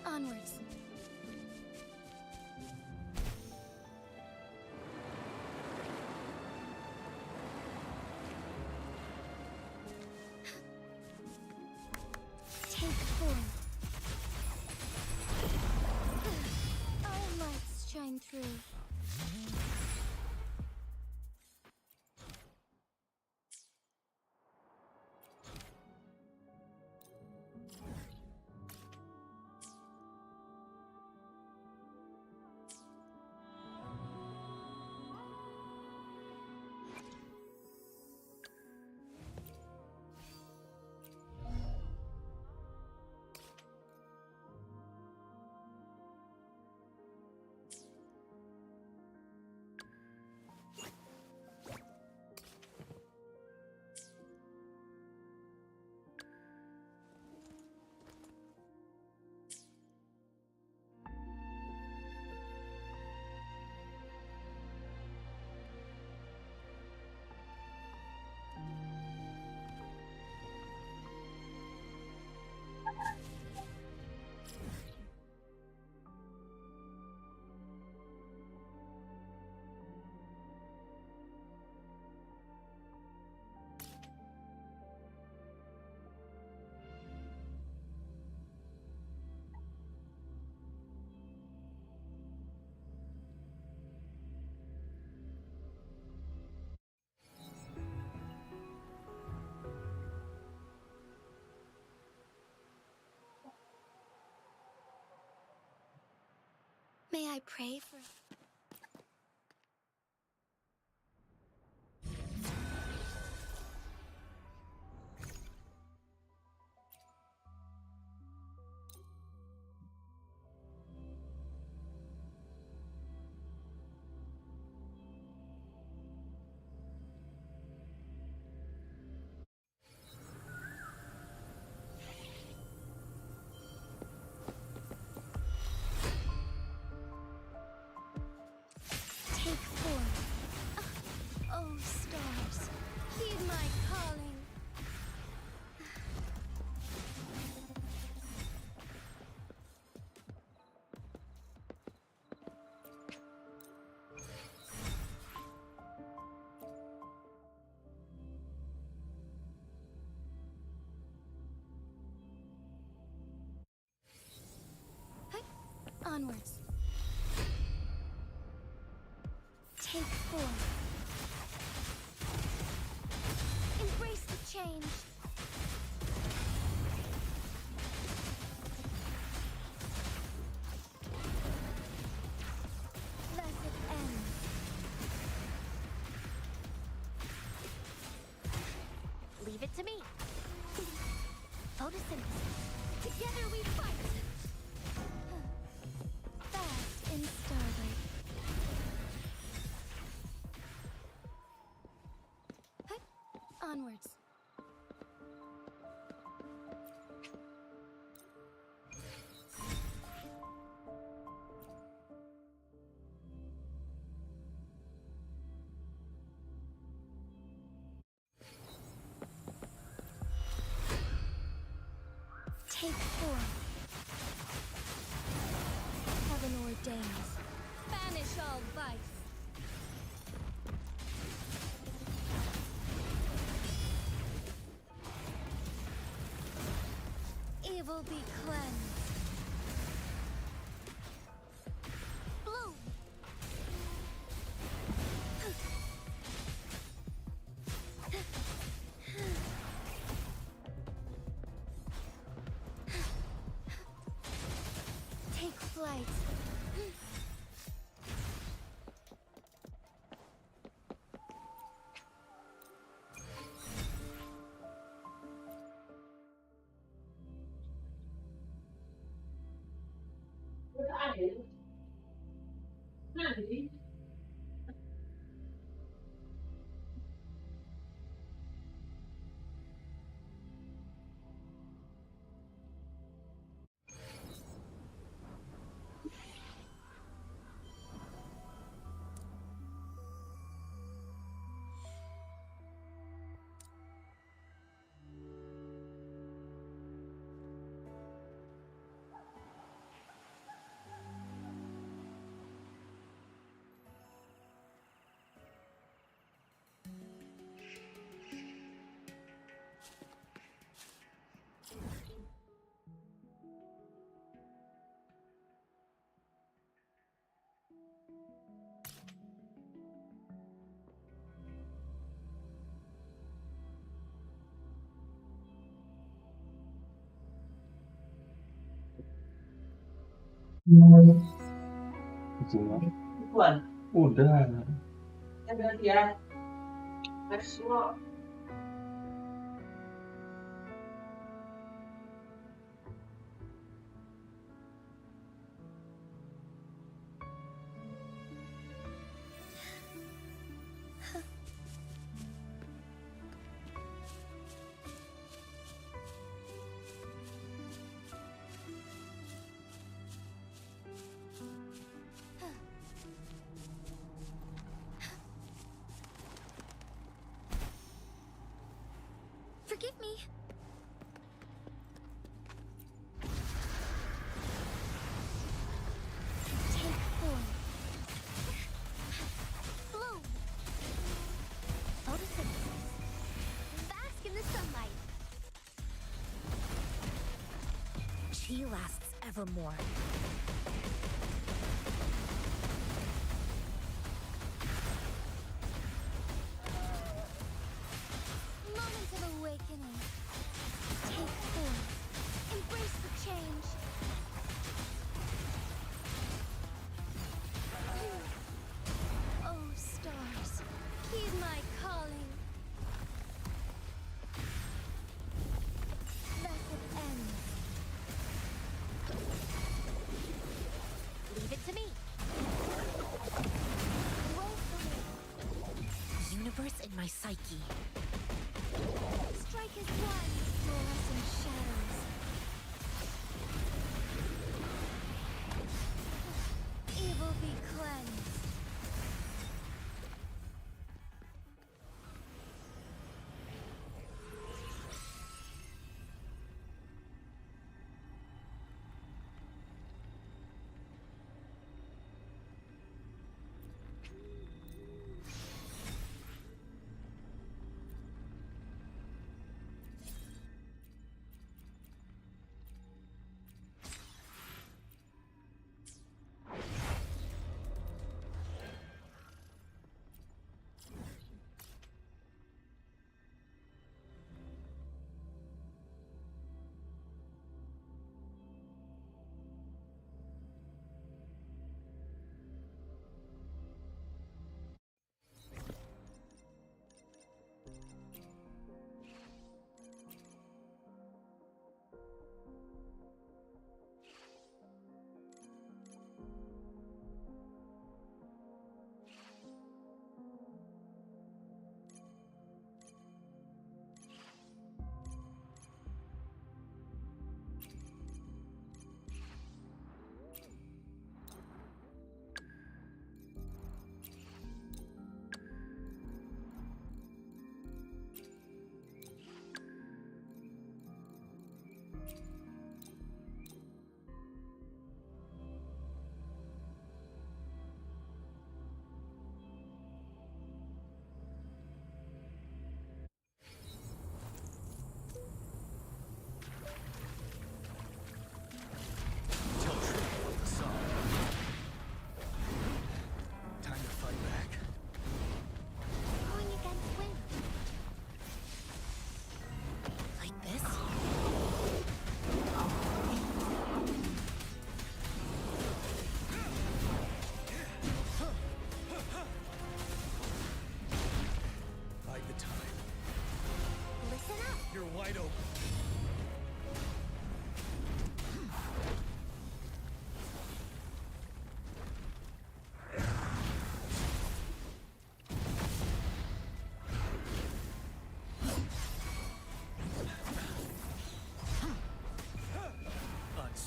Onwards. Take form. Our lights shine through. May I pray for... Take form. Oh, stars, heed my calling. Onwards. Take form. Embrace the change. Let it end. Leave it to me. Photosynthesis. Together we fight. Fast in starlight. Onwards. Take form. Heaven ordains. Banish all vice. Evil be cleansed. Bloom. Take flight. Semua udah. Forgive me. Take form. Bloom. Photosynthesis. Bask in the sunlight. She lasts evermore. Moment of awakening. Take form. Embrace the change. Oh, stars, heed my calling. Method ends. Leave it to me. Woefully. Universe in my psyche. Strike as one, fluorescent shadows. Evil be cleansed.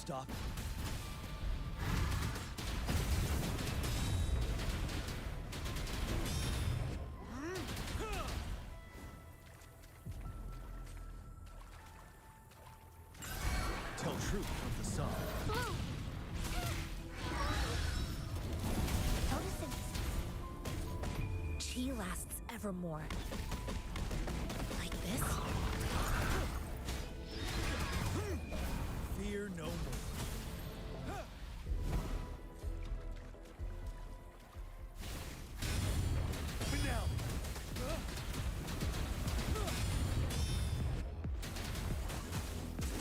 Unstop. Tell truth from facade. Photosynthesis. Chi lasts evermore. Like this? Fear no more. Finale.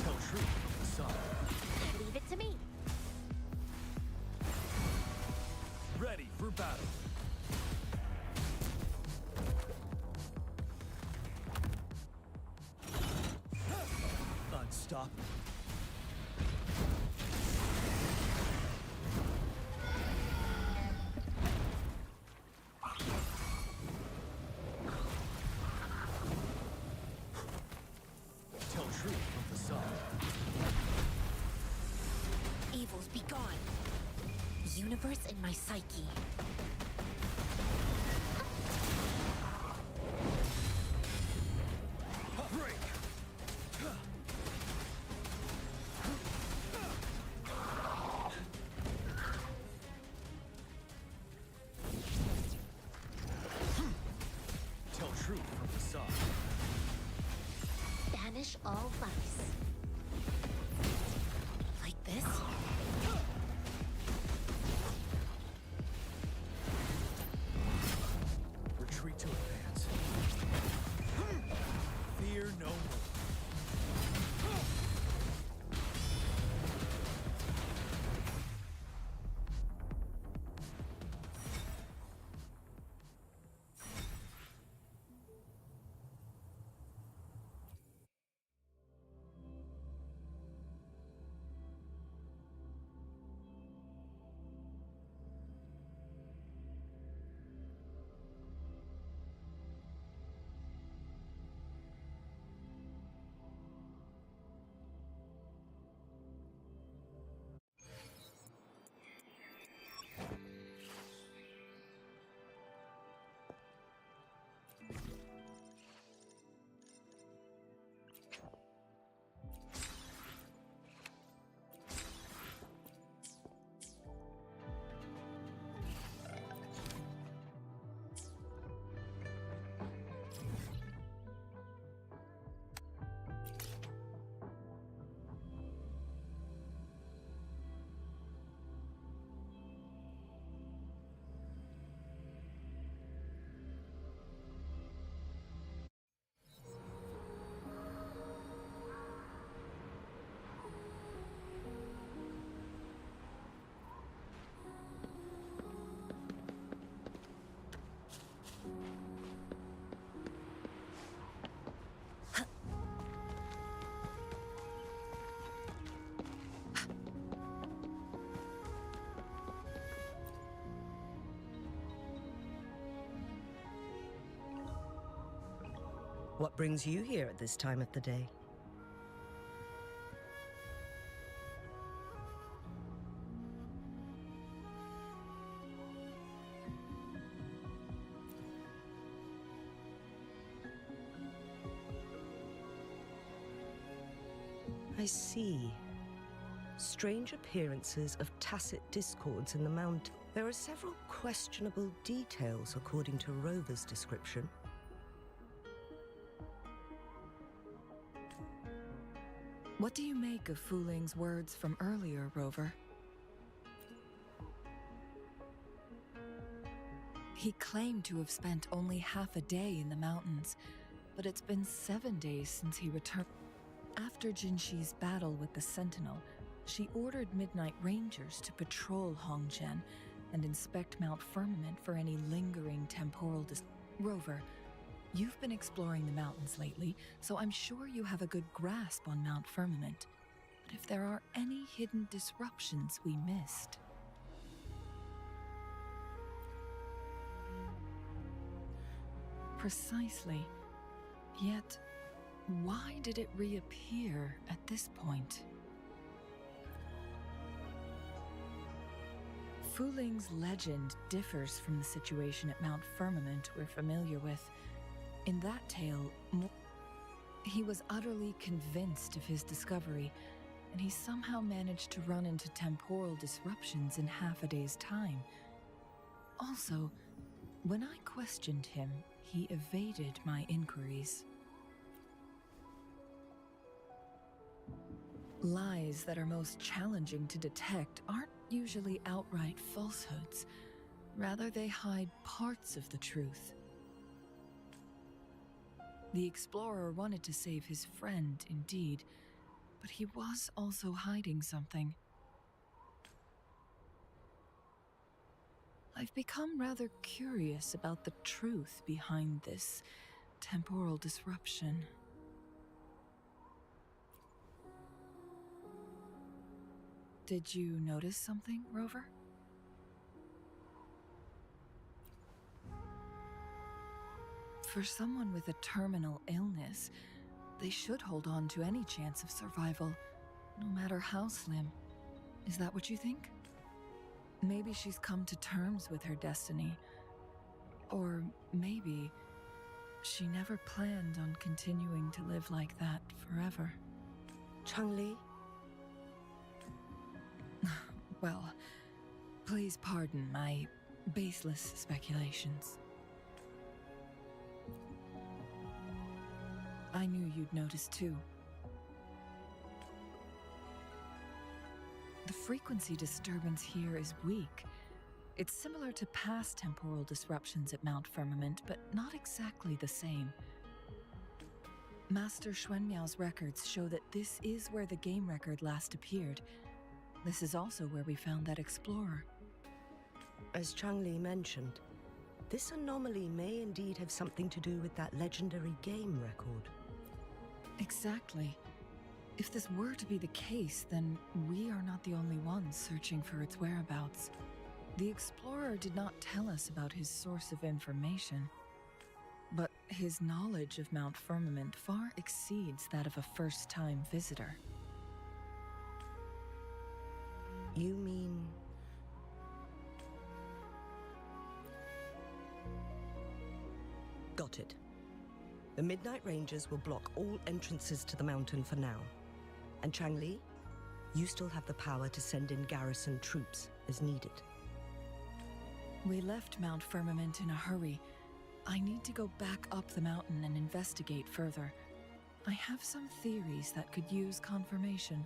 Tell truth from facade. Leave it to me. Ready for battle. Unstoppable. Tell truth from facade. Evils be gone. Universe in my psyche. Break. Tell truth from facade. Banish all vice. Like this? Retreat to advance. Fear no more. What brings you here at this time of the day? I see. Strange appearances of tacit discords in the mountain. There are several questionable details according to Rover's description. What do you make of Fu Ling's words from earlier, Rover? He claimed to have spent only half a day in the mountains, but it's been 7 days since he returned. After Jinxi's battle with the Sentinel, she ordered Midnight Rangers to patrol Hongzhen and inspect Mount Firmament for any lingering temporal Rover, you've been exploring the mountains lately, so I'm sure you have a good grasp on Mount Firmament. But if there are any hidden disruptions we missed... Precisely. Yet, why did it reappear at this point? Fu Ling's legend differs from the situation at Mount Firmament we're familiar with. In that tale, he was utterly convinced of his discovery, and he somehow managed to run into temporal disruptions in half a day's time. Also, when I questioned him, he evaded my inquiries. Lies that are most challenging to detect aren't usually outright falsehoods. Rather, they hide parts of the truth. The explorer wanted to save his friend, indeed, but he was also hiding something. I've become rather curious about the truth behind this temporal disruption. Did you notice something, Rover? For someone with a terminal illness, they should hold on to any chance of survival, no matter how slim. Is that what you think? Maybe she's come to terms with her destiny. Or maybe she never planned on continuing to live like that forever. Changli? Well, please pardon my baseless speculations. I knew you'd notice too. The frequency disturbance here is weak. It's similar to past temporal disruptions at Mount Firmament, but not exactly the same. Master Xuanmiao's records show that this is where the game record last appeared. This is also where we found that explorer. As Changli mentioned, this anomaly may indeed have something to do with that legendary game record. Exactly. If this were to be the case, then we are not the only ones searching for its whereabouts. The explorer did not tell us about his source of information, but his knowledge of Mount Firmament far exceeds that of a first-time visitor. You mean... Got it. The Midnight Rangers will block all entrances to the mountain for now. And Changli, you still have the power to send in garrison troops as needed. We left Mount Firmament in a hurry. I need to go back up the mountain and investigate further. I have some theories that could use confirmation.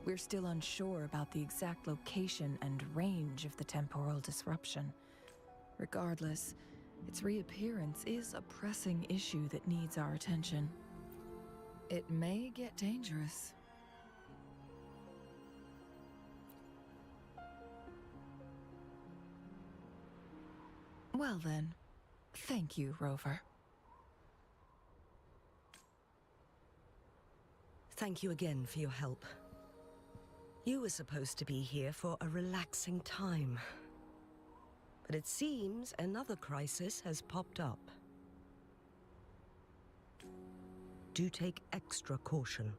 We're still unsure about the exact location and range of the temporal disruption. Regardless, its reappearance is a pressing issue that needs our attention. It may get dangerous. Well then, thank you, Rover. Thank you again for your help. You were supposed to be here for a relaxing time. But it seems another crisis has popped up. Do take extra caution.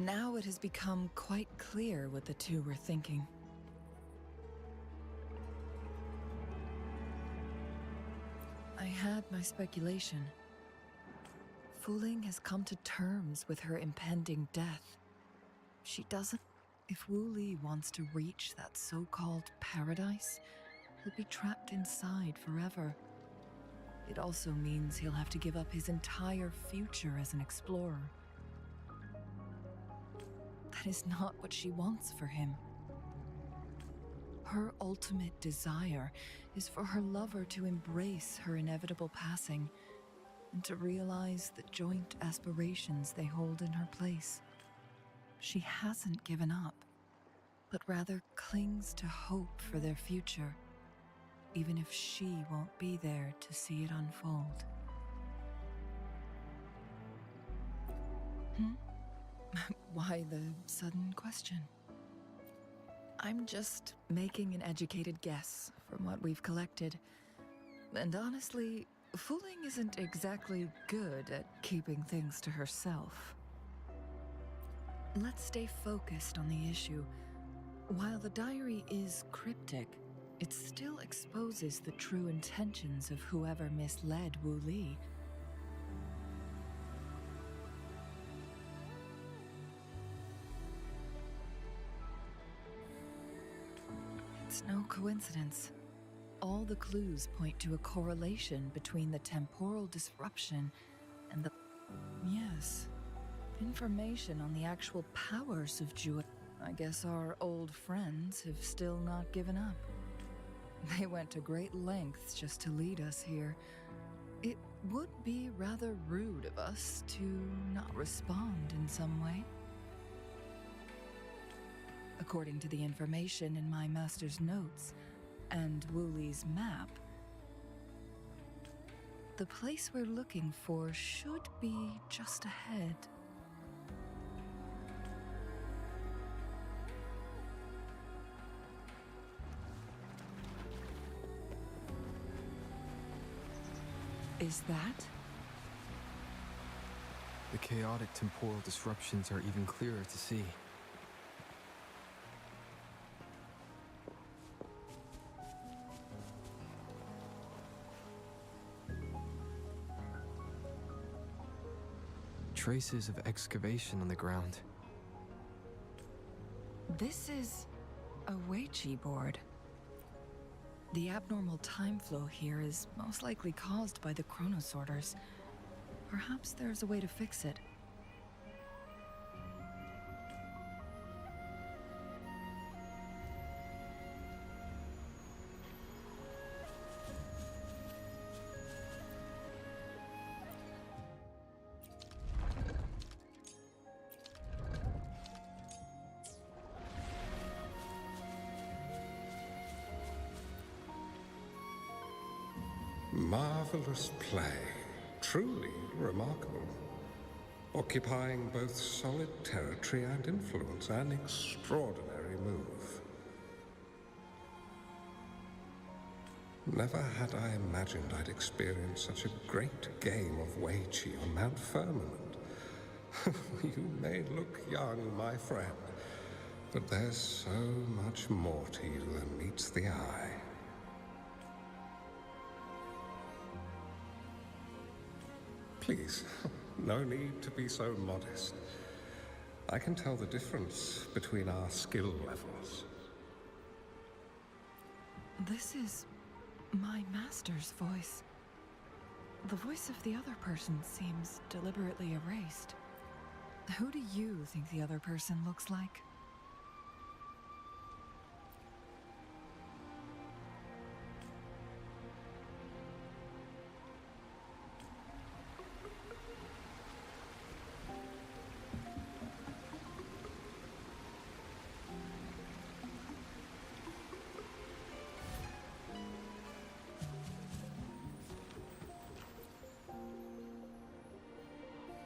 Now it has become quite clear what the two were thinking. I had my speculation. Fu Ling has come to terms with her impending death. She doesn't. If Wu Li wants to reach that so-called paradise, he'll be trapped inside forever. It also means he'll have to give up his entire future as an explorer. That is not what she wants for him. Her ultimate desire is for her lover to embrace her inevitable passing and to realize the joint aspirations they hold in her place. She hasn't given up, but rather clings to hope for their future, even if she won't be there to see it unfold. Why the sudden question? I'm just making an educated guess from what we've collected. And honestly, Fu Ling isn't exactly good at keeping things to herself. Let's stay focused on the issue. While the diary is cryptic, it still exposes the true intentions of whoever misled Wu Li. It's no coincidence. All the clues point to a correlation between the temporal disruption and the... Yes, information on the actual powers of Jua. I guess our old friends have still not given up. They went to great lengths just to lead us here. It would be rather rude of us to not respond in some way. According to the information in my master's notes and Wu Li's map, the place we're looking for should be just ahead. Is that? The chaotic temporal disruptions are even clearer to see. Traces of excavation on the ground. This is a Weiqi board. The abnormal time flow here is most likely caused by the chronosorters. Perhaps there's a way to fix it. Marvelous play, truly remarkable. Occupying both solid territory and influence, an extraordinary move. Never had I imagined I'd experience such a great game of Weiqi on Mount Firmament. You may look young, my friend, but there's so much more to you than meets the eye. Please, no need to be so modest. I can tell the difference between our skill levels. This is my master's voice. The voice of the other person seems deliberately erased. Who do you think the other person looks like?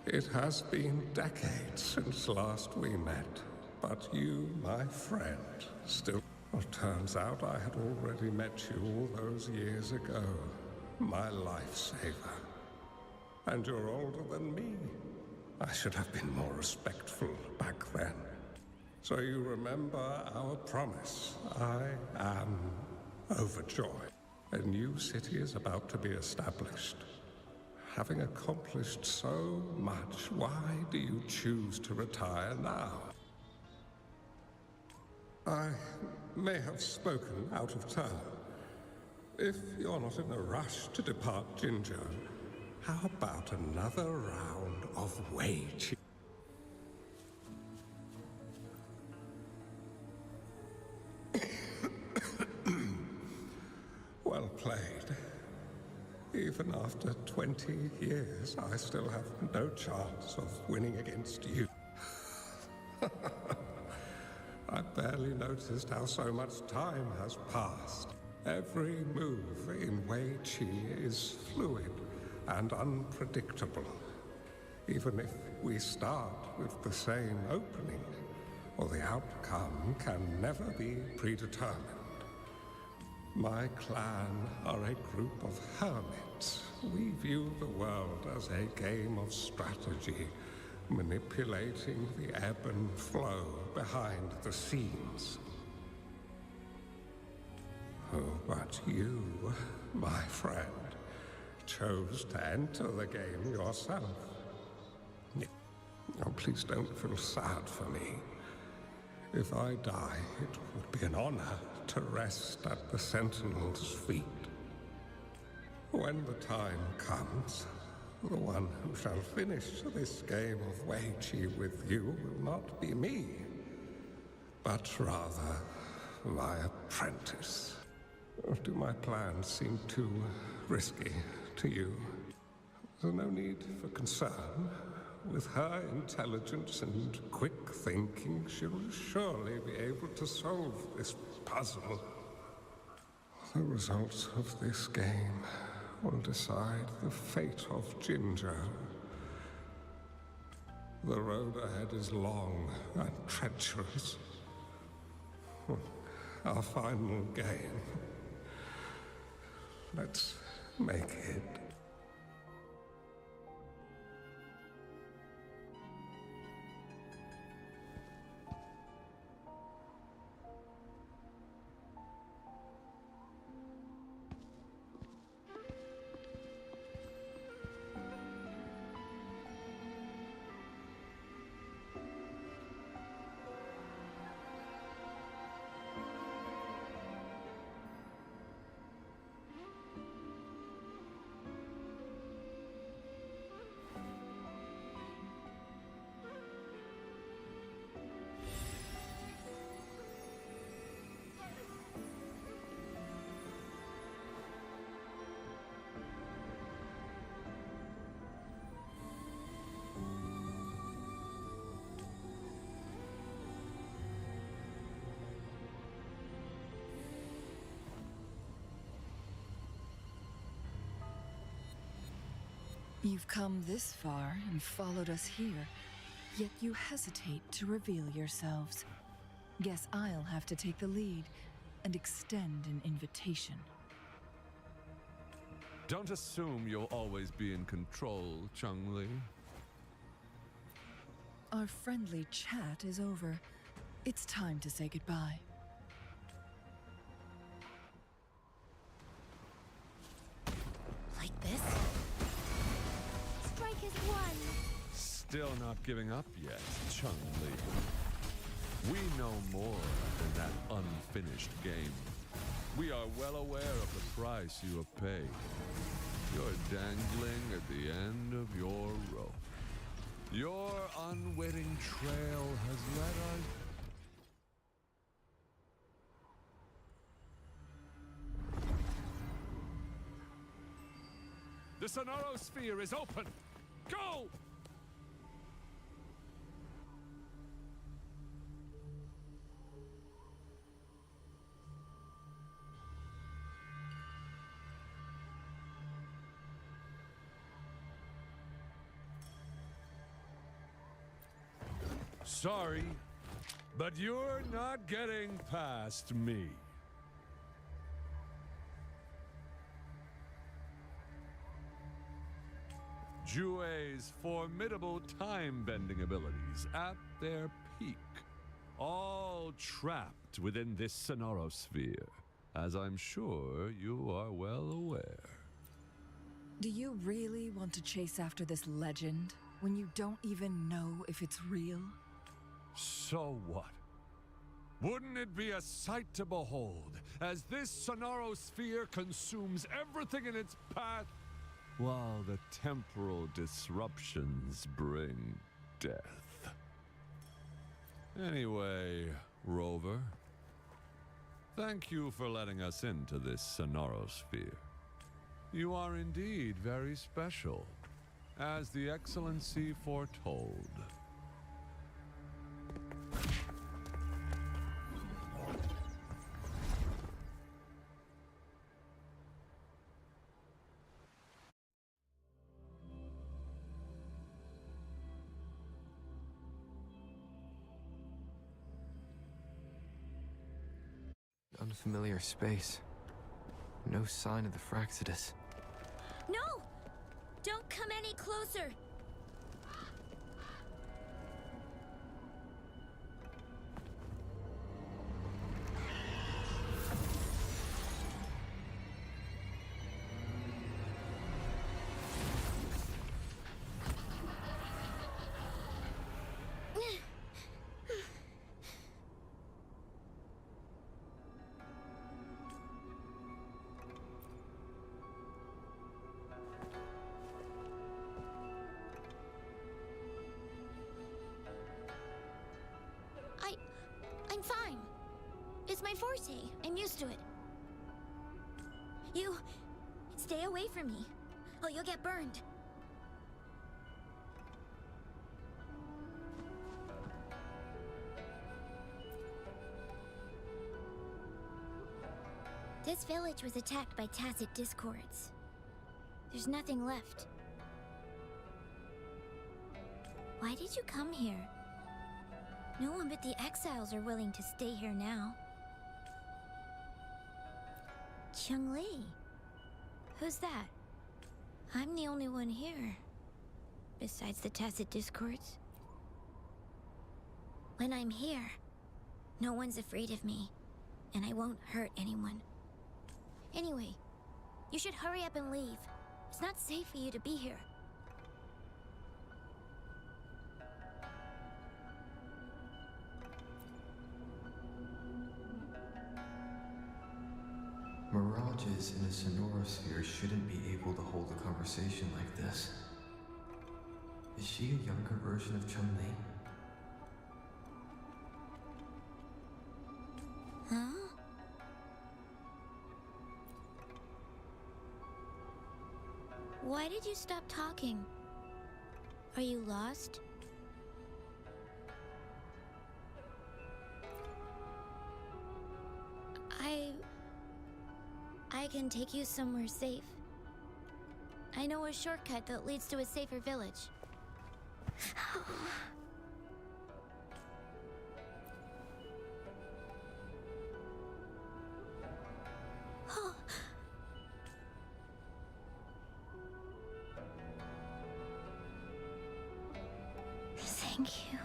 It has been decades since last we met, but you, my friend, still... Well, turns out I had already met you all those years ago. My lifesaver. And you're older than me. I should have been more respectful back then. So you remember our promise. I am overjoyed. A new city is about to be established. Having accomplished so much, why do you choose to retire now? I may have spoken out of turn. If you're not in a rush to depart Jinjo, how about another round of Weiqi? Well played. Even after 20 years, I still have no chance of winning against you. I barely noticed how so much time has passed. Every move in Weiqi is fluid and unpredictable. Even if we start with the same opening, or the outcome can never be predetermined. My clan are a group of hermits. We view the world as a game of strategy, manipulating the ebb and flow behind the scenes. Oh, but you, my friend, chose to enter the game yourself. Oh, please don't feel sad for me. If I die, it would be an honor to rest at the Sentinel's feet. When the time comes, the one who shall finish this game of Weiqi with you will not be me, but rather my apprentice. Do my plans seem too risky to you? There's no need for concern. With her intelligence and quick thinking, she'll surely be able to solve this puzzle. The results of this game will decide the fate of Jinjo. The road ahead is long and treacherous. Our final game. Let's make it. You've come this far and followed us here, yet you hesitate to reveal yourselves. Guess I'll have to take the lead and extend an invitation. Don't assume you'll always be in control, Changli. Our friendly chat is over. It's time to say goodbye. Like this? Strike is one. Still not giving up yet, Changli. We know more than that unfinished game. We are well aware of the price you have paid. You're dangling at the end of your rope. Your unwitting trail has led us. The Sonoro Sphere is open! Go! Sorry, but you're not getting past me. Jouet's formidable time-bending abilities at their peak, all trapped within this sonorosphere, as I'm sure you are well aware. Do you really want to chase after this legend when you don't even know if it's real? So what? Wouldn't it be a sight to behold as this sonorosphere consumes everything in its path, while the temporal disruptions bring death? Anyway, Rover, thank you for letting us into this sonorosphere. You are indeed very special, as the Excellency foretold. Unfamiliar space. No sign of the Fraxidus. No! Don't come any closer! I'm fine. It's my forte. I'm used to it. You... stay away from me. Oh, you'll get burned. This village was attacked by tacit discords. There's nothing left. Why did you come here? No one but the exiles are willing to stay here now. Chun-Li. Who's that? I'm the only one here. Besides the tacit discords. When I'm here, no one's afraid of me. And I won't hurt anyone. Anyway, you should hurry up and leave. It's not safe for you to be here. Mirages in a sonorosphere shouldn't be able to hold a conversation like this. Is she a younger version of Chun-Li? Huh? Why did you stop talking? Are you lost? I can take you somewhere safe. I know a shortcut that leads to a safer village. Thank you.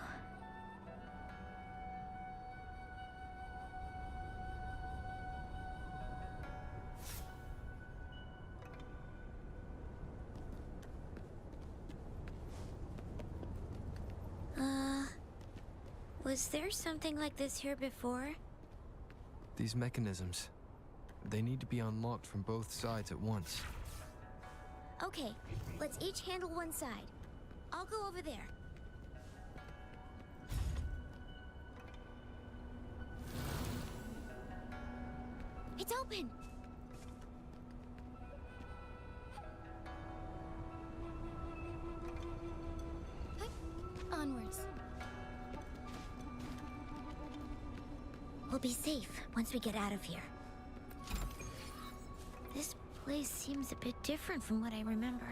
Was there something like this here before? These mechanisms, they need to be unlocked from both sides at once. Okay, let's each handle one side. I'll go over there. It's open! Onwards. We'll be safe once we get out of here. This place seems a bit different from what I remember.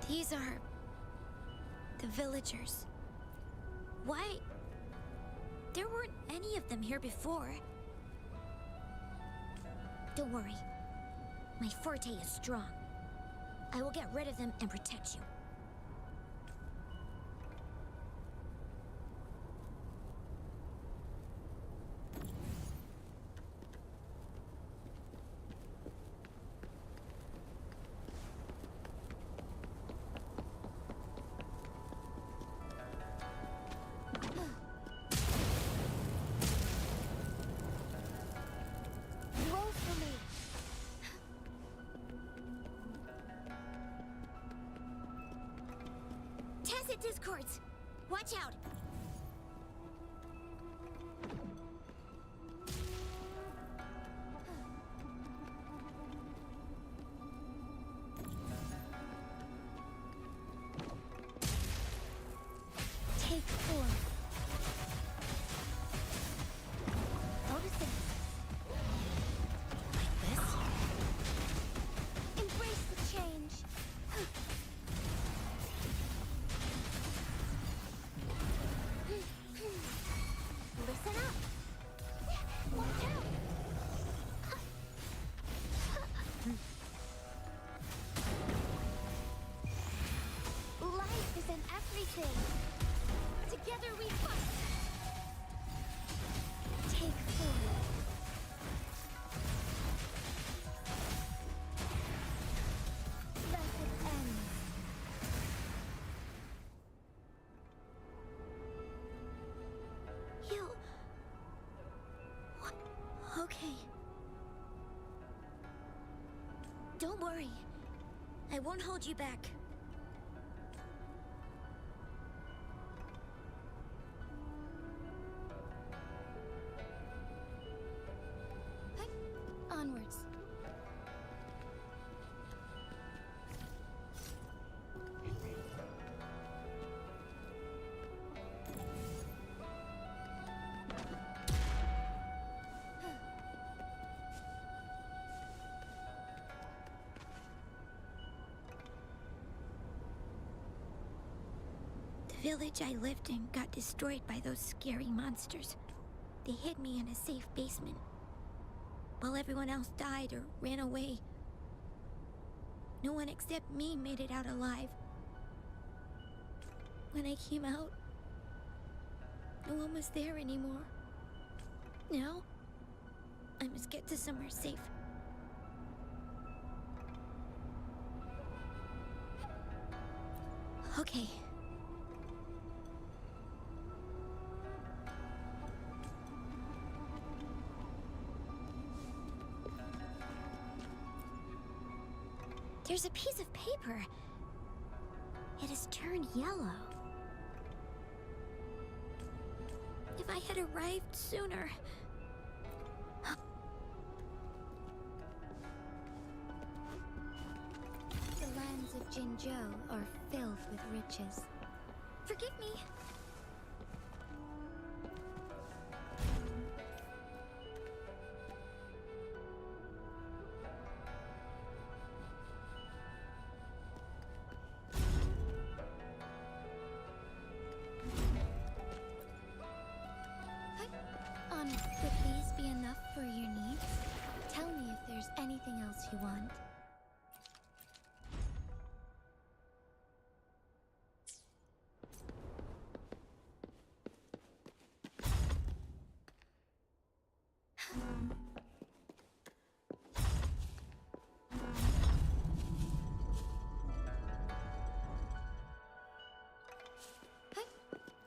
These are the villagers. Why? There weren't any of them here before. Don't worry. My forte is strong. I will get rid of them and protect you. Roll for me. Tacit discords. Watch out. Take 4. Noticing. Like this? Embrace the change. Listen up. Watch out. Life is in everything. Together we fight. Take 4. Let it end. You... What? Okay. Don't worry. I won't hold you back. Onwards. The village I lived in got destroyed by those scary monsters. They hid me in a safe basement, while everyone else died or ran away. No one except me made it out alive. When I came out, no one was there anymore. Now, I must get to somewhere safe. Okay. There's a piece of paper. It has turned yellow. If I had arrived sooner... The lands of Jinzhou are filled with riches. Forgive me. Would these be enough for your needs? Tell me if there's anything else you want.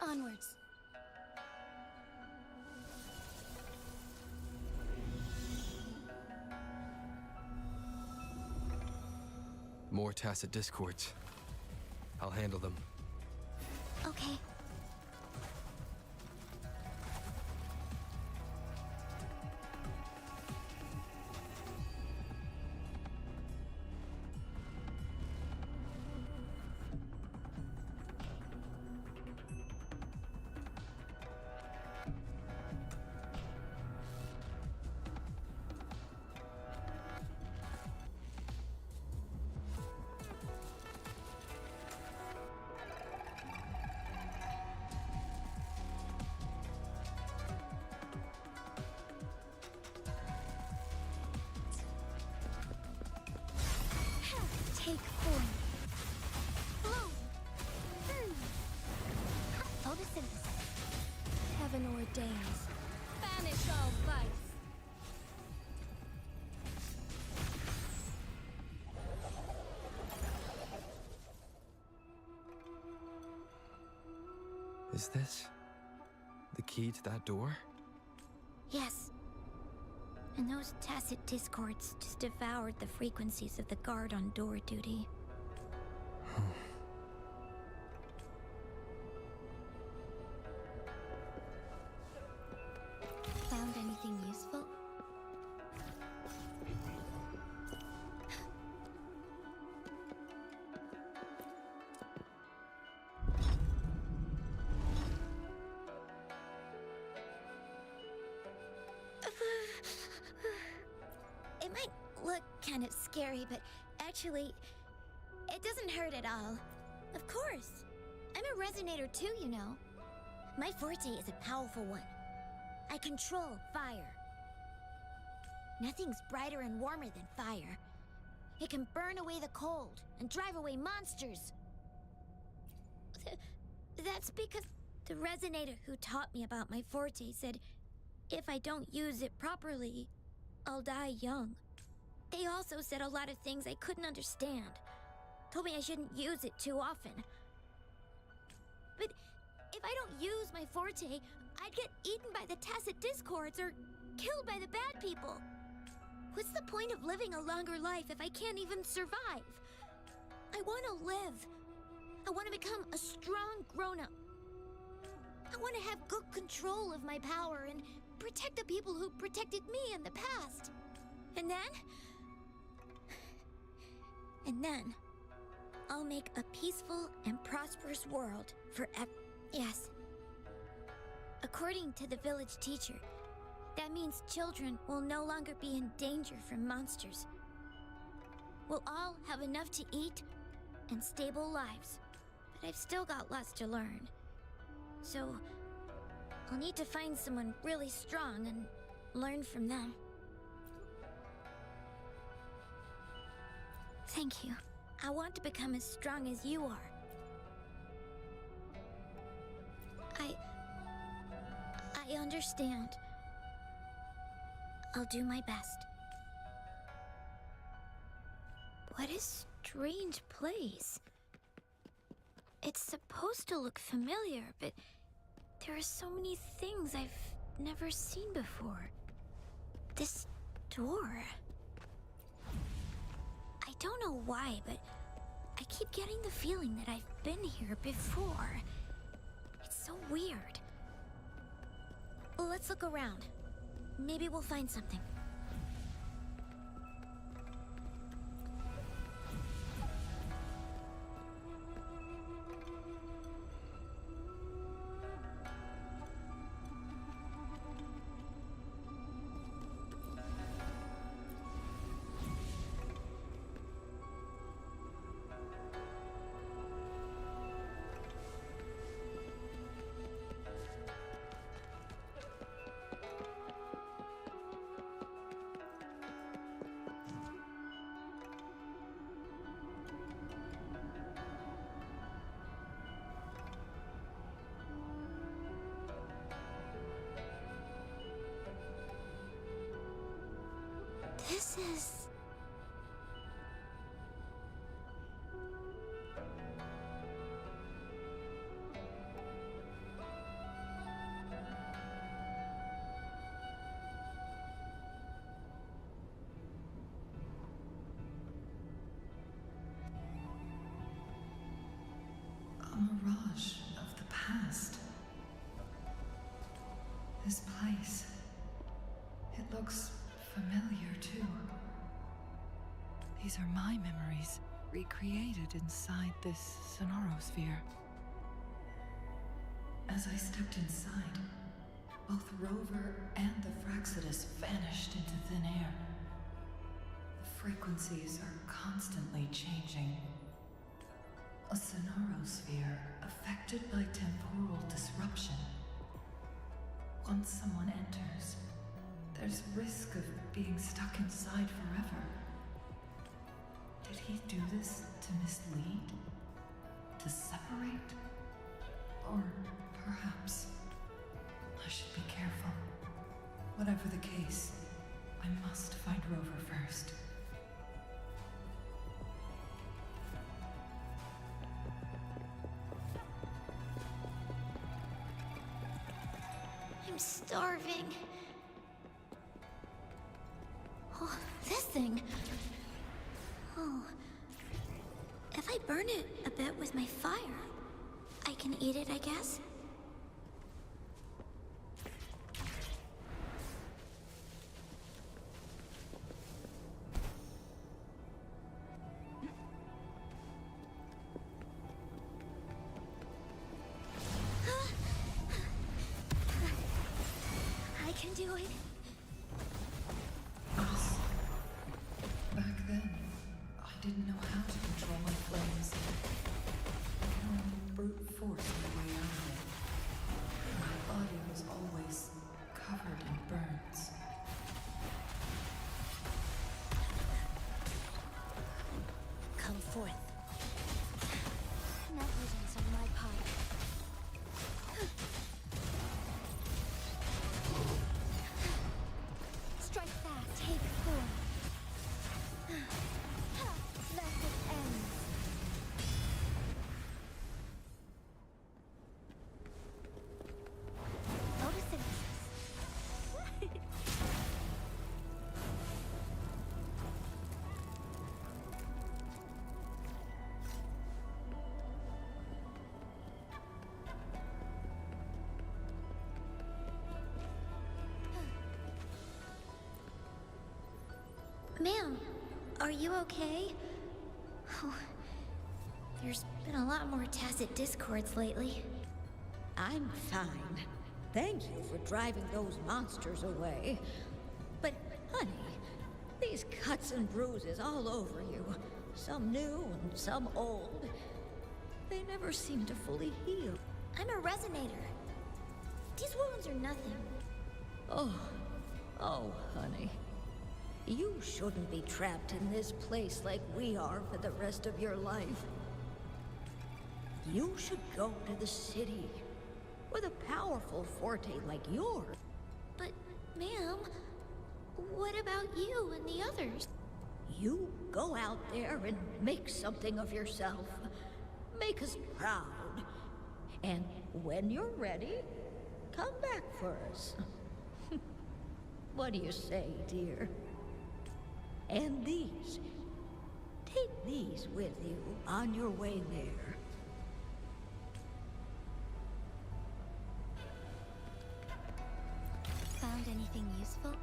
Onwards. More tacit discords. I'll handle them. Okay. take form. Bloom. Photosynthesis. Heaven ordains. Banish all vice. Is this the key to that door? Yes. And those tacit discords just devoured the frequencies of the guard on door duty. Found anything useful? It might look kind of scary, but actually, it doesn't hurt at all. Of course. I'm a resonator too, you know. My forte is a powerful one. I control fire. Nothing's brighter and warmer than fire. It can burn away the cold and drive away monsters. That's because the resonator who taught me about my forte said if I don't use it properly, I'll die young. They also said a lot of things I couldn't understand. Told me I shouldn't use it too often. But if I don't use my forte, I'd get eaten by the tacit discords or killed by the bad people. What's the point of living a longer life if I can't even survive? I want to live. I want to become a strong grown-up. I want to have good control of my power and protect the people who protected me in the past. And then, I'll make a peaceful and prosperous world forever. Yes. According to the village teacher, that means children will no longer be in danger from monsters. We'll all have enough to eat and stable lives. But I've still got lots to learn. So, I'll need to find someone really strong and learn from them. Thank you. I want to become as strong as you are. I understand. I'll do my best. What a strange place. It's supposed to look familiar, but there are so many things I've never seen before. This door. I don't know why, but I keep getting the feeling that I've been here before. It's so weird. Let's look around. Maybe we'll find something. This is... a mirage of the past. This place, it looks familiar too. These are my memories, recreated inside this sonorosphere. As I stepped inside, both Rover and the REXUS vanished into thin air. The frequencies are constantly changing. A sonorosphere affected by temporal disruption. Once someone enters, there's risk of being stuck inside forever. Did he do this to mislead? To separate? Or perhaps I should be careful. Whatever the case, I must find Rover first. I'm starving. Oh, this thing. Oh. If I burn it a bit with my fire, I can eat it, I guess? I can do it. Yes. Back then, I didn't know how to control my flames. I could only brute force my way out of it. My body was always covered in burns. Come forth. Negligence on my part. Strike back, take form. Thus it ends. Photosynthesis. Ma'am, are you okay? Oh, there's been a lot more tacit discords lately. I'm fine. Thank you for driving those monsters away. But, honey, these cuts and bruises all over you, some new and some old, they never seem to fully heal. I'm a resonator. These wounds are nothing. Oh, honey. You shouldn't be trapped in this place like we are for the rest of your life. You should go to the city with a powerful forte like yours. But, ma'am, what about you and the others? You go out there and make something of yourself. Make us proud. And when you're ready, come back for us. What do you say, dear? And these. Take these with you on your way there. Found anything useful?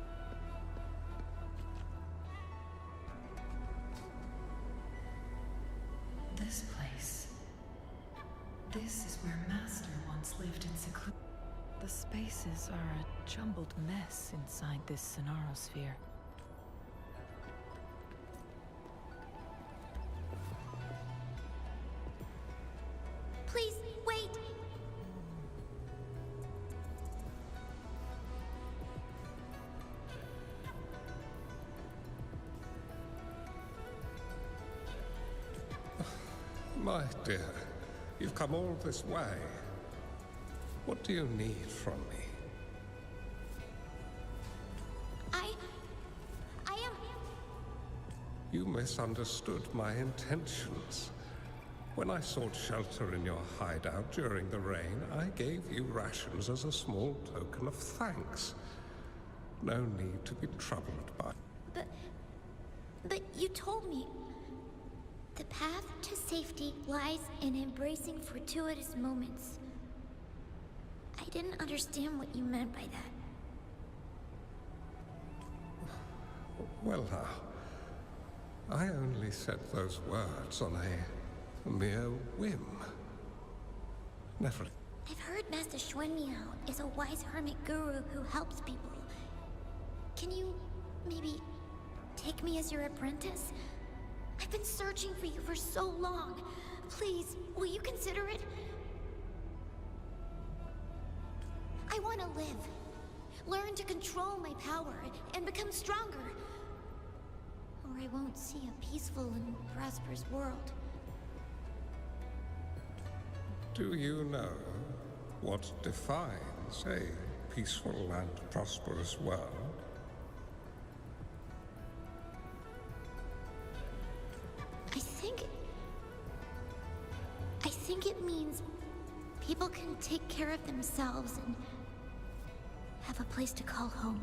This place. This is where Master once lived in seclusion. The spaces are a jumbled mess inside this Sonarosphere. Please, wait! My dear, you've come all this way. What do you need from me? I am... You misunderstood my intentions. When I sought shelter in your hideout during the rain, I gave you rations as a small token of thanks. No need to be troubled by... But you told me... The path to safety lies in embracing fortuitous moments. I didn't understand what you meant by that. Well now, I only said those words on a mere whim. Never... I've heard Master Xuanmiao is a wise hermit guru who helps people. Can you maybe take me as your apprentice? I've been searching for you for so long. Please, will you consider it? I want to live. Learn to control my power and become stronger. Or or I won't see a peaceful and prosperous world. Do you know what defines a peaceful and prosperous world? I think it means people can take care of themselves and have a place to call home.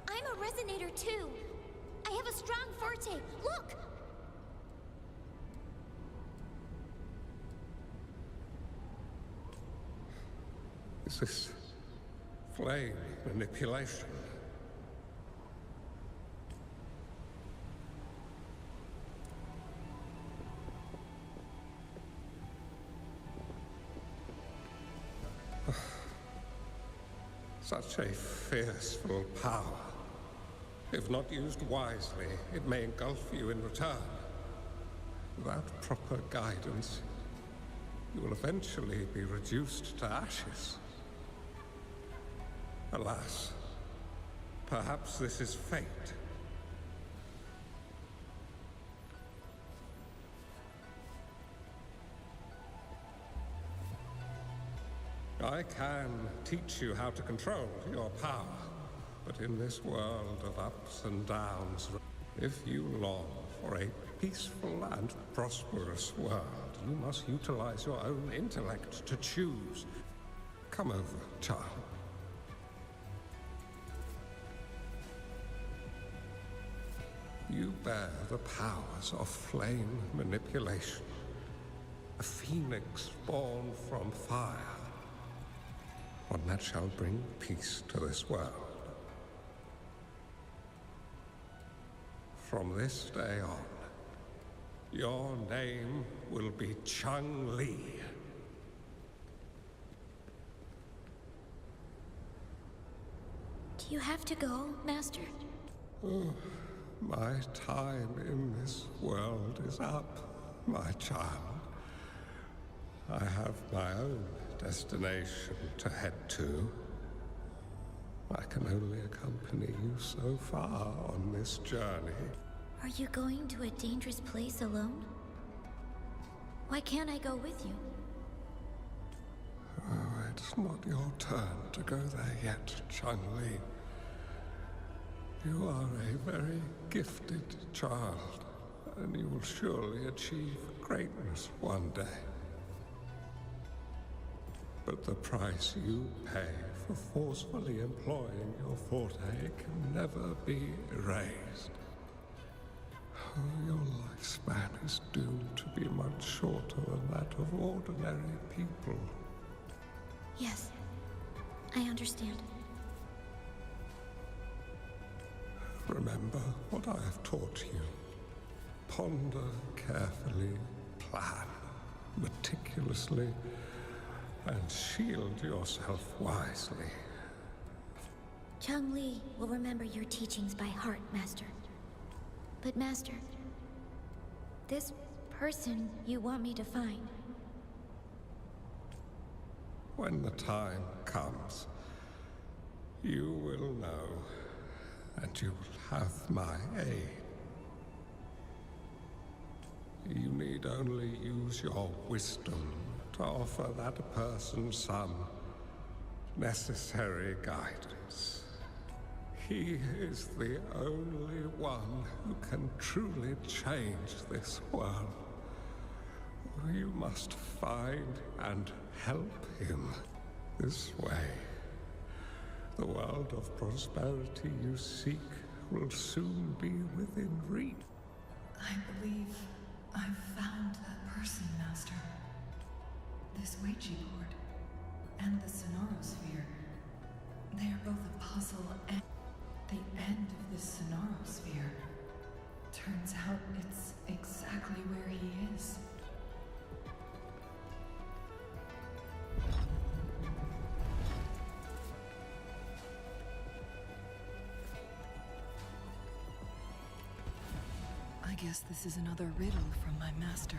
I'm a resonator too. I have a strong forte. Look! Is this flame manipulation? Such a fearful power. If not used wisely, it may engulf you in return. Without proper guidance, you will eventually be reduced to ashes. Alas, perhaps this is fate. I can teach you how to control your power, but in this world of ups and downs, if you long for a peaceful and prosperous world, you must utilize your own intellect to choose. Come over, child. You bear the powers of flame manipulation, a phoenix born from fire, one that shall bring peace to this world. From this day on, your name will be Chun-Li. Do you have to go, Master? Oh, my time in this world is up, my child. I have my own destination to head to. I can only accompany you so far on this journey. Are you going to a dangerous place alone? Why can't I go with you? Oh, it's not your turn to go there yet, Chun-Li. You are a very gifted child, and you will surely achieve greatness one day. But the price you pay for forcefully employing your forte can never be erased. Oh, your lifespan is doomed to be much shorter than that of ordinary people. Yes, I understand. Remember what I have taught you. Ponder carefully, plan meticulously, and shield yourself wisely. Chun-Li will remember your teachings by heart, Master. But Master, this person you want me to find... When the time comes, you will know, and you will have my aid. You need only use your wisdom to offer that person some necessary guidance. He is the only one who can truly change this world. You must find and help him this way. The world of prosperity you seek will soon be within reach. I believe I've found that person, Master. This Weiqi board and the Sonorosphere, they are both a puzzle, and the end of the Sonorosphere turns out it's exactly where he is. I guess this is another riddle from my master.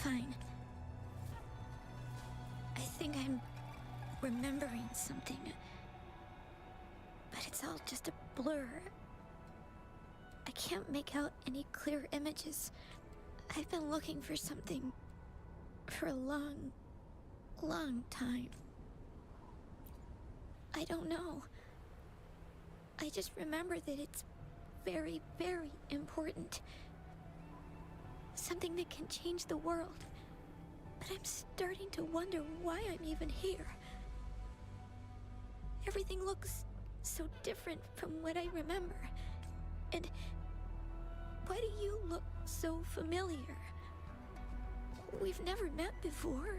fine. I think I'm remembering something. But it's all just a blur. I can't make out any clear images. I've been looking for something for a long, long time. I don't know. I just remember that it's very, very important. Something that can change the world. But I'm starting to wonder why I'm even here. Everything looks so different from what I remember. And why do you look so familiar? We've never met before.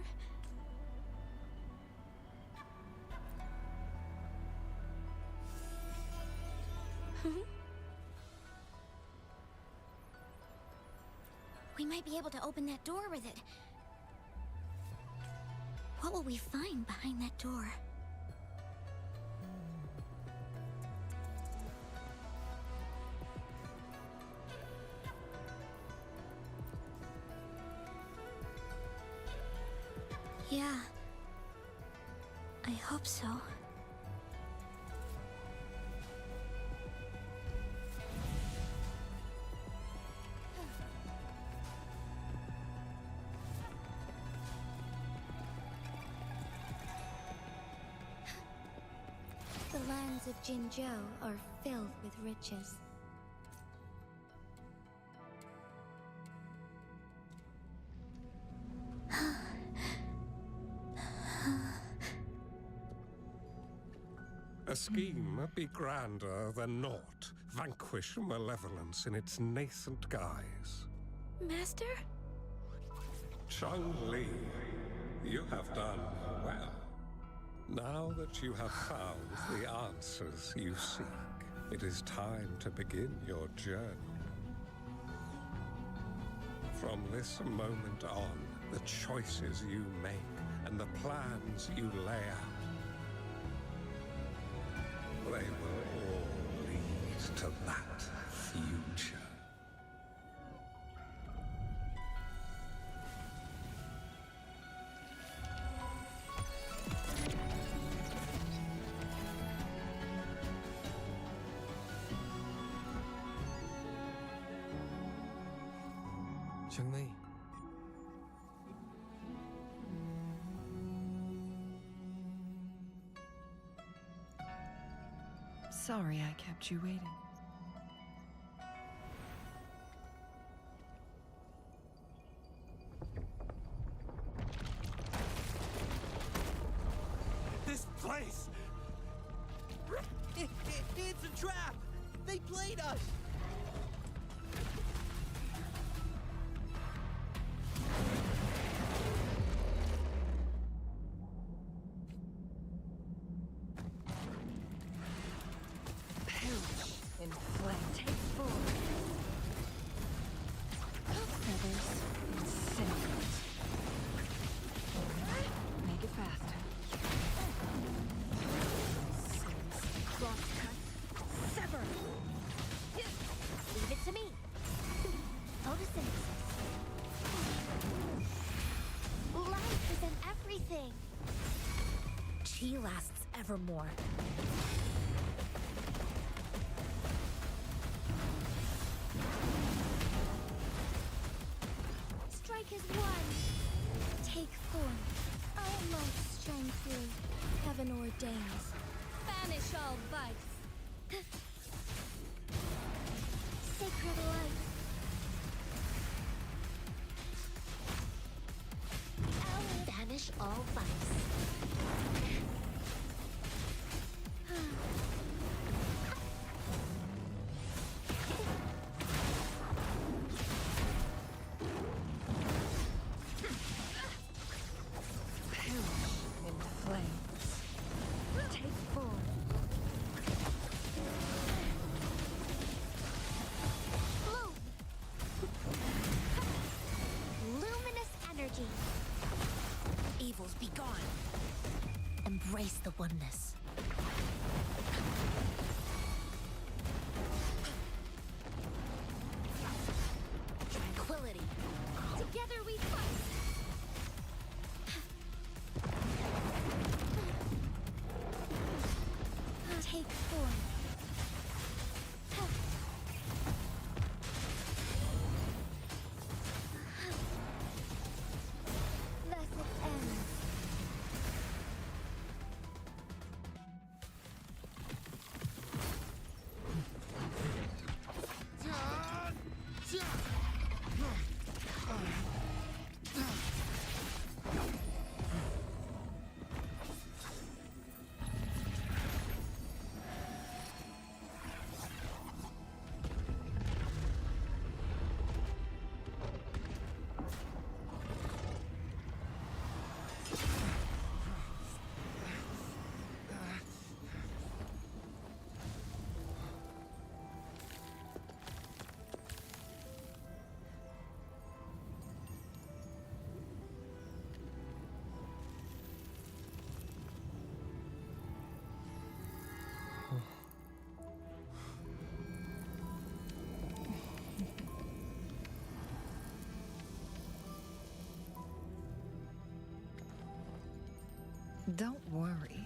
We might be able to open that door with it. What will we find behind that door? Yeah, I hope so. The lands of Jinzhou are filled with riches. A scheme be grander than naught. Vanquish malevolence in its nascent guise. Master? Chun-Li, you have done well. Now that you have found the answers you seek, it is time to begin your journey. From this moment on, the choices you make and the plans you lay out, they will all lead to that future. Chun-Li. Sorry I kept you waiting. This place! It's a trap! They played us! In flame, take full. Feathers, incinerate. Make it faster. Crosscut. Sever. Leave it to me. Photosynthesis. Life is in everything. Chi lasts evermore. Strike as one. Take form. All lights shine through. Heaven ordains. Banish all vice. Sacred light. Banish all vice. Evils be gone. Embrace the oneness. Tranquility. Together we fight. Don't worry.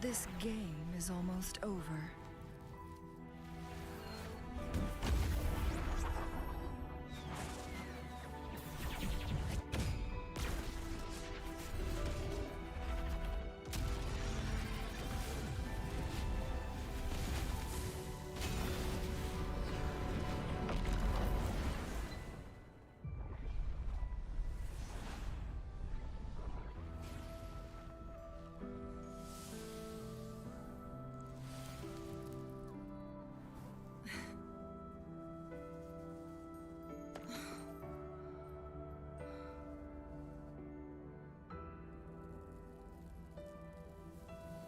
This game is almost over.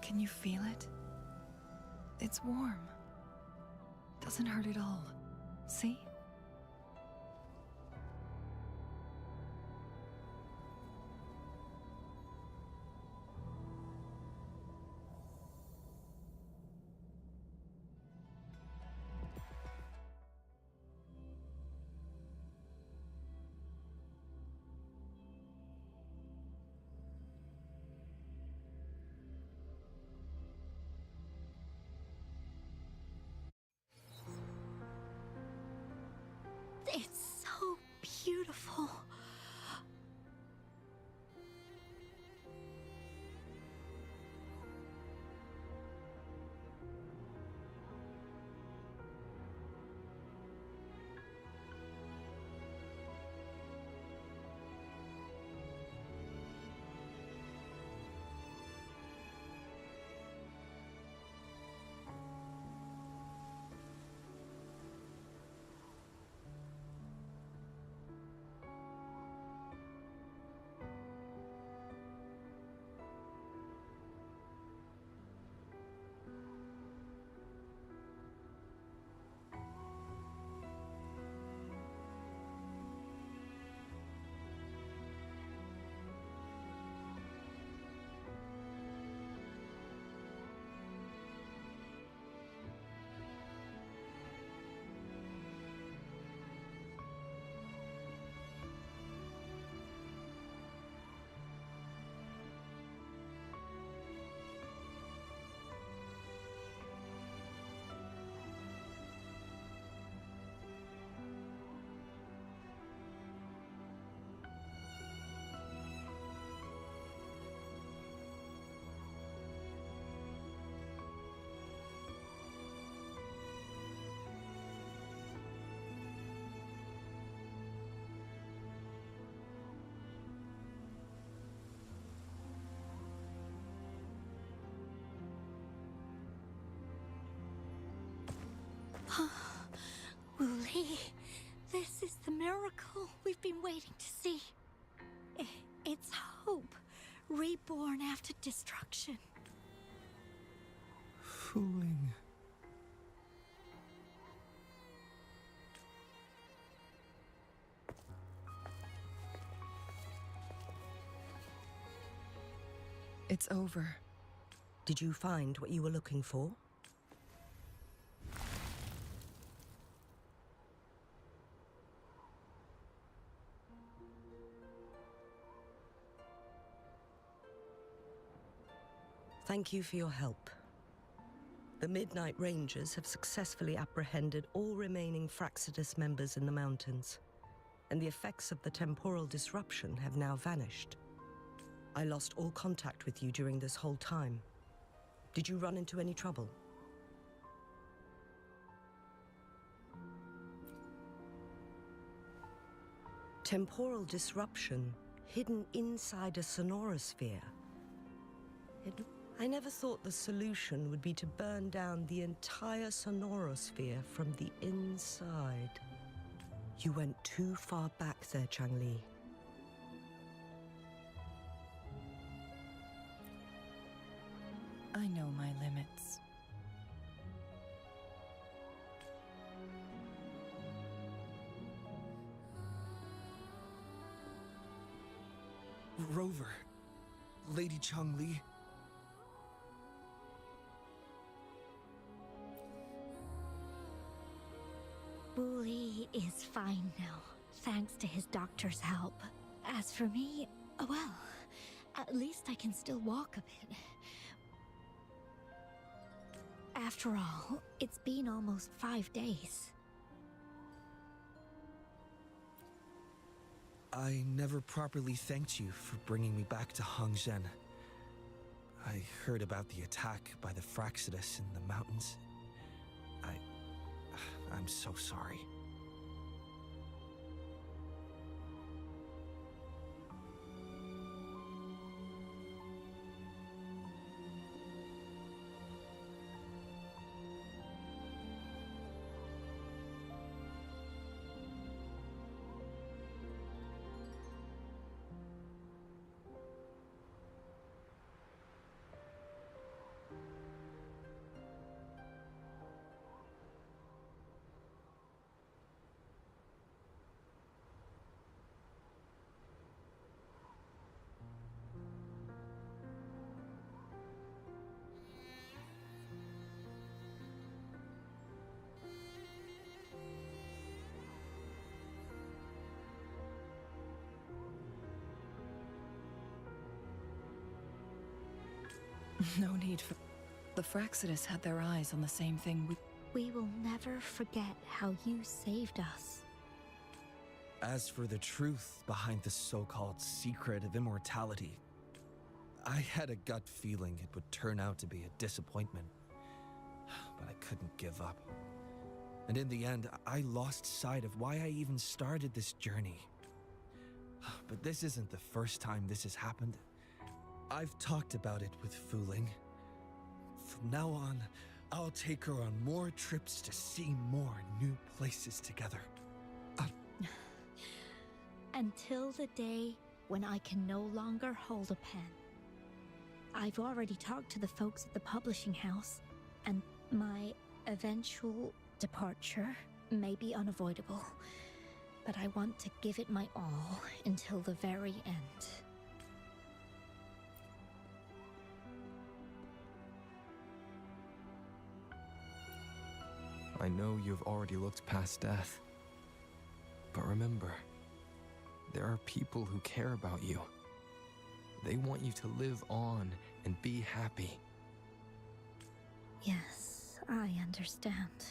Can you feel it? It's warm. Doesn't hurt at all. See? It's so beautiful. Wooly, this is the miracle we've been waiting to see. It's hope, reborn after destruction. Fooling. It's over. Did you find what you were looking for? Thank you for your help. The Midnight Rangers have successfully apprehended all remaining Fraxidus members in the mountains, and the effects of the temporal disruption have now vanished. I lost all contact with you during this whole time. Did you run into any trouble? Temporal disruption hidden inside a sonorosphere. I never thought the solution would be to burn down the entire sonorosphere from the inside. You went too far back there, Changli. I know my limits. Rover. Lady Changli. Wooly, Lee is fine now, thanks to his doctor's help. As for me, well, at least I can still walk a bit. After all, it's been almost 5 days. I never properly thanked you for bringing me back to Hongzhen. I heard about the attack by the Fraxidus in the mountains. I'm so sorry. No need for... The Fraxidus had their eyes on the same thing We will never forget how you saved us. As for the truth behind the so-called secret of immortality, I had a gut feeling it would turn out to be a disappointment. But I couldn't give up. And in the end, I lost sight of why I even started this journey. But this isn't the first time this has happened. I've talked about it with Fu Ling. From now on, I'll take her on more trips to see more new places together. Until the day when I can no longer hold a pen. I've already talked to the folks at the publishing house, and my eventual departure may be unavoidable, but I want to give it my all until the very end. I know you have already looked past death. But remember, there are people who care about you. They want you to live on and be happy. Yes, I understand.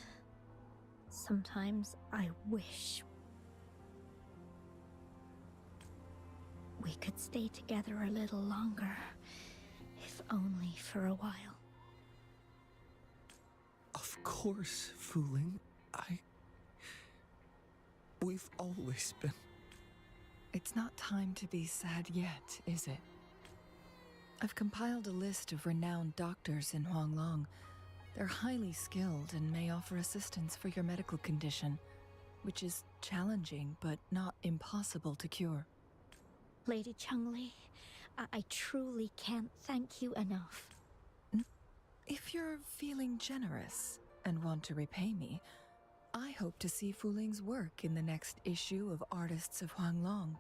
Sometimes I wish we could stay together a little longer, if only for a while. Of course, Fu Ling. We've always been... It's not time to be sad yet, is it? I've compiled a list of renowned doctors in Huanglong. They're highly skilled and may offer assistance for your medical condition, which is challenging but not impossible to cure. Lady Changli, I truly can't thank you enough. If you're feeling generous and want to repay me, I hope to see Fu Ling's work in the next issue of Artists of Huanglong.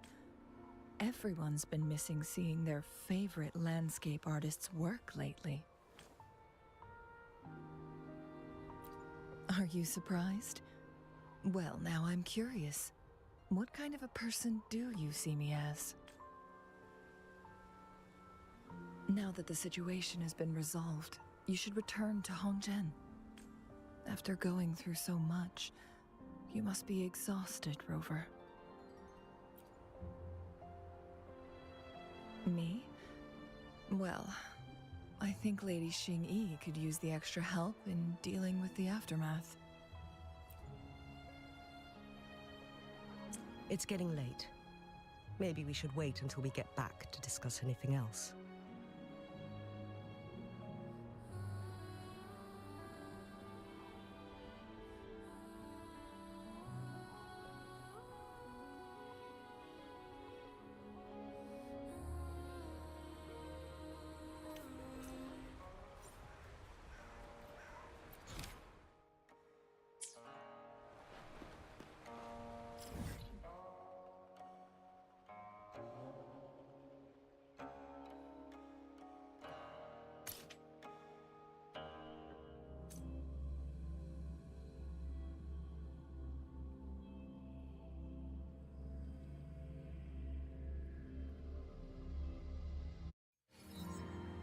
Everyone's been missing seeing their favorite landscape artists work lately. Are you surprised? Well, now I'm curious. What kind of a person do you see me as? Now that the situation has been resolved, you should return to Hongzhen. After going through so much, you must be exhausted, Rover. Me? Well, I think Lady Xing-Yi could use the extra help in dealing with the aftermath. It's getting late. Maybe we should wait until we get back to discuss anything else.